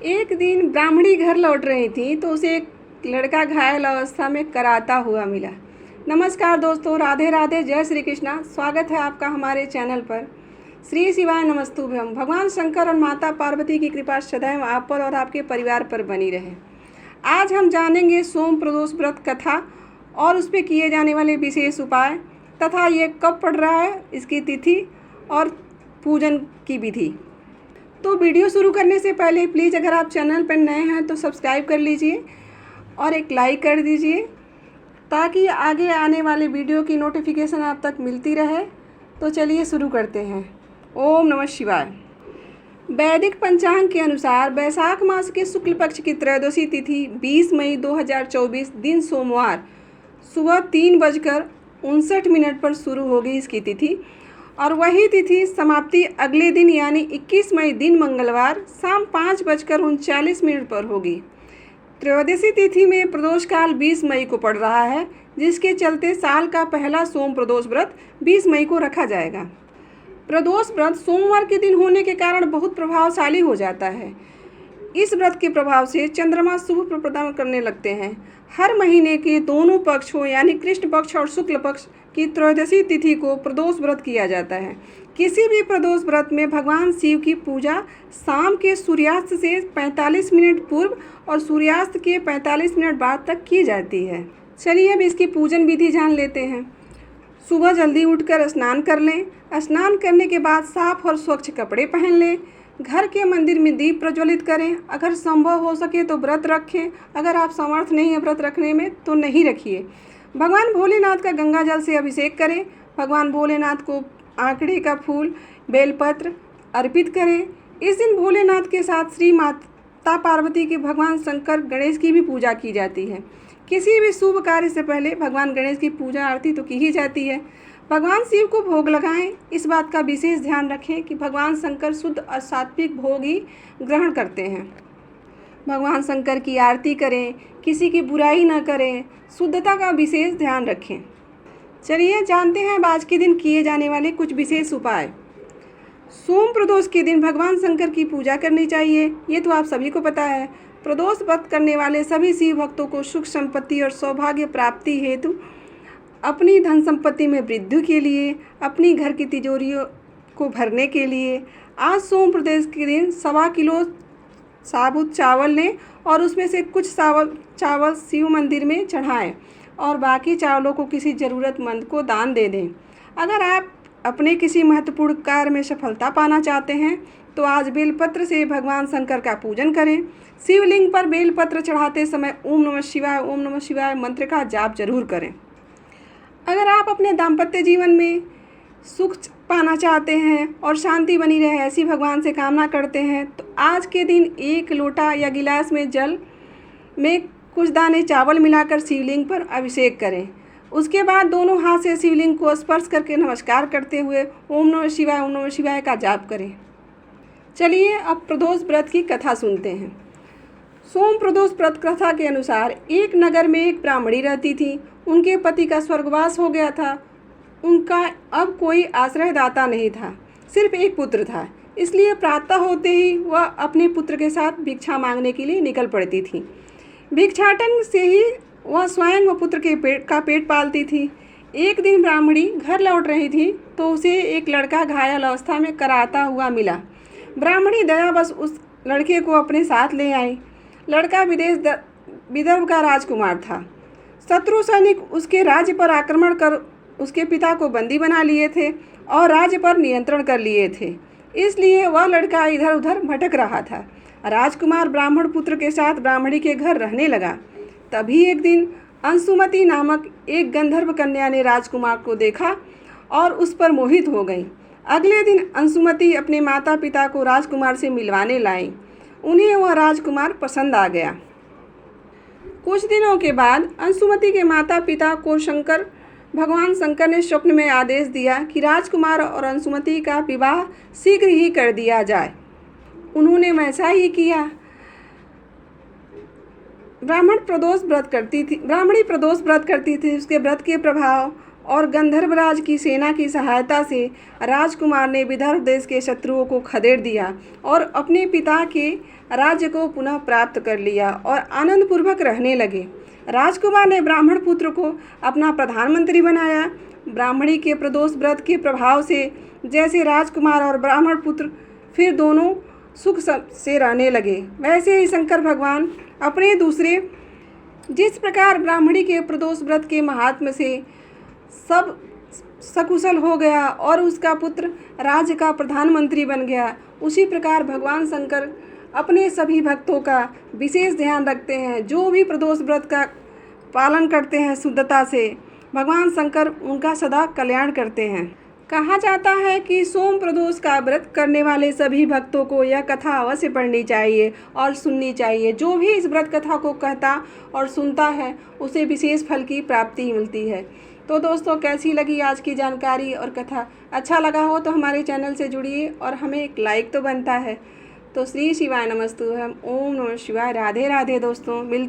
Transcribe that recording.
एक दिन ब्राह्मणी घर लौट रही थी तो उसे एक लड़का घायल अवस्था में कराता हुआ मिला। नमस्कार दोस्तों, राधे राधे, जय श्री कृष्णा। स्वागत है आपका हमारे चैनल पर। श्री शिवाय नमस्तुभ्यम। भगवान शंकर और माता पार्वती की कृपा सदैव आप पर और आपके परिवार पर बनी रहे। आज हम जानेंगे सोम प्रदोष व्रत कथा और उस पर किए जाने वाले विशेष उपाय तथा ये कब पड़ रहा है, इसकी तिथि और पूजन की विधि। तो वीडियो शुरू करने से पहले प्लीज़ अगर आप चैनल पर नए हैं तो सब्सक्राइब कर लीजिए और एक लाइक कर दीजिए ताकि आगे आने वाले वीडियो की नोटिफिकेशन आप तक मिलती रहे। तो चलिए शुरू करते हैं। ओम नमः शिवाय। वैदिक पंचांग के अनुसार वैशाख मास के शुक्ल पक्ष की त्रयोदशी तिथि 20 मई 2024 दिन सोमवार सुबह 3:59 पर शुरू होगी इसकी तिथि, और वही तिथि समाप्ति अगले दिन यानी 21 मई दिन मंगलवार शाम 5:39 पर होगी। त्रयोदशी तिथि में प्रदोष काल 20 मई को पड़ रहा है, जिसके चलते साल का पहला सोम प्रदोष व्रत 20 मई को रखा जाएगा। प्रदोष व्रत सोमवार के दिन होने के कारण बहुत प्रभावशाली हो जाता है। इस व्रत के प्रभाव से चंद्रमा शुभ प्रदान करने लगते हैं। हर महीने के दोनों पक्षों यानी कृष्ण पक्ष और शुक्ल पक्ष की त्रयोदशी तिथि को प्रदोष व्रत किया जाता है। किसी भी प्रदोष व्रत में भगवान शिव की पूजा शाम के सूर्यास्त से 45 मिनट पूर्व और सूर्यास्त के 45 मिनट बाद तक की जाती है। चलिए अब इसकी पूजन विधि जान लेते हैं। सुबह जल्दी उठकर स्नान कर लें। स्नान करने के बाद साफ और स्वच्छ कपड़े पहन लें। घर के मंदिर में दीप प्रज्वलित करें। अगर संभव हो सके तो व्रत रखें। अगर आप समर्थ नहीं है व्रत रखने में तो नहीं रखिए। भगवान भोलेनाथ का गंगा जल से अभिषेक करें। भगवान भोलेनाथ को आंकड़े का फूल, बेलपत्र अर्पित करें। इस दिन भोलेनाथ के साथ श्री माता पार्वती के भगवान शंकर गणेश की भी पूजा की जाती है। किसी भी शुभ कार्य से पहले भगवान गणेश की पूजा आरती तो की ही जाती है। भगवान शिव को भोग लगाएं। इस बात का विशेष ध्यान रखें कि भगवान शंकर शुद्ध और सात्विक भोग ही ग्रहण करते हैं। भगवान शंकर की आरती करें, किसी की बुराई न करें, शुद्धता का विशेष ध्यान रखें। चलिए जानते हैं अब आज के दिन किए जाने वाले कुछ विशेष उपाय। सोम प्रदोष के दिन भगवान शंकर की पूजा करनी चाहिए, ये तो आप सभी को पता है। प्रदोष व्रत करने वाले सभी शिव भक्तों को सुख संपत्ति और सौभाग्य प्राप्ति हेतु, अपनी धन संपत्ति में वृद्धि के लिए, अपनी घर की तिजोरियों को भरने के लिए आज सोम प्रदोष के दिन 1.25 किलो साबुत चावल लें और उसमें से कुछ चावल शिव मंदिर में चढ़ाएं और बाकी चावलों को किसी ज़रूरतमंद को दान दे दें। अगर आप अपने किसी महत्वपूर्ण कार्य में सफलता पाना चाहते हैं तो आज बेलपत्र से भगवान शंकर का पूजन करें। शिवलिंग पर बेलपत्र चढ़ाते समय ओम नमः शिवाय मंत्र का जाप जरूर करें। अगर आप अपने दाम्पत्य जीवन में सुख पाना चाहते हैं और शांति बनी रहे ऐसी भगवान से कामना करते हैं तो आज के दिन 1 लोटा या गिलास में जल में कुछ दाने चावल मिलाकर शिवलिंग पर अभिषेक करें। उसके बाद दोनों हाथ से शिवलिंग को स्पर्श करके नमस्कार करते हुए ओम नमः शिवाय का जाप करें। चलिए अब प्रदोष व्रत की कथा सुनते हैं। सोम प्रदोष व्रत कथा के अनुसार एक नगर में एक ब्राह्मणी रहती थी। उनके पति का स्वर्गवास हो गया था। उनका अब कोई आश्रयदाता नहीं था, सिर्फ एक पुत्र था। इसलिए प्रातः होते ही वह अपने पुत्र के साथ भिक्षा मांगने के लिए निकल पड़ती थी। भिक्षाटन से ही वह स्वयं व पुत्र के पेट पालती थी। एक दिन ब्राह्मणी घर लौट रही थी तो उसे एक लड़का घायल अवस्था में कराता हुआ मिला। ब्राह्मणी दयावश उस लड़के को अपने साथ ले आई। लड़का विदर्भ का राजकुमार था। शत्रु सैनिक उसके राज्य पर आक्रमण कर उसके पिता को बंदी बना लिए थे और राज्य पर नियंत्रण कर लिए थे। इसलिए वह लड़का इधर उधर भटक रहा था। राजकुमार ब्राह्मण पुत्र के साथ ब्राह्मणी के घर रहने लगा। तभी एक दिन अंशुमति नामक एक गंधर्व कन्या ने राजकुमार को देखा और उस पर मोहित हो गई। अगले दिन अंशुमति अपने माता पिता को राजकुमार से मिलवाने लाई। उन्हें वह राजकुमार पसंद आ गया। कुछ दिनों के बाद अंशुमति के माता पिता को भगवान शंकर ने स्वप्न में आदेश दिया कि राजकुमार और अंशुमति का विवाह शीघ्र ही कर दिया जाए। उन्होंने वैसा ही किया। ब्राह्मणी प्रदोष व्रत करती थी। उसके व्रत के प्रभाव और गंधर्वराज की सेना की सहायता से राजकुमार ने विदर्भ देश के शत्रुओं को खदेड़ दिया और अपने पिता के राज्य को पुनः प्राप्त कर लिया और आनंदपूर्वक रहने लगे। राजकुमार ने ब्राह्मण पुत्र को अपना प्रधानमंत्री बनाया। ब्राह्मणी के प्रदोष व्रत के प्रभाव से जैसे राजकुमार और ब्राह्मण पुत्र फिर दोनों सुख से रहने लगे, वैसे ही शंकर भगवान अपने दूसरे जिस प्रकार ब्राह्मणी के प्रदोष व्रत के महात्म्य से सब सकुशल हो गया और उसका पुत्र राज्य का प्रधानमंत्री बन गया, उसी प्रकार भगवान शंकर अपने सभी भक्तों का विशेष ध्यान रखते हैं। जो भी प्रदोष व्रत का पालन करते हैं शुद्धता से, भगवान शंकर उनका सदा कल्याण करते हैं। कहा जाता है कि सोम प्रदोष का व्रत करने वाले सभी भक्तों को यह कथा अवश्य पढ़नी चाहिए और सुननी चाहिए। जो भी इस व्रत कथा को कहता और सुनता है उसे विशेष फल की प्राप्ति मिलती है। तो दोस्तों, कैसी लगी आज की जानकारी और कथा? अच्छा लगा हो तो हमारे चैनल से जुड़िए और हमें एक लाइक तो बनता है। तो श्री शिवाय नमस्तु। हम ओम नमः शिवाय। राधे राधे दोस्तों, मिलते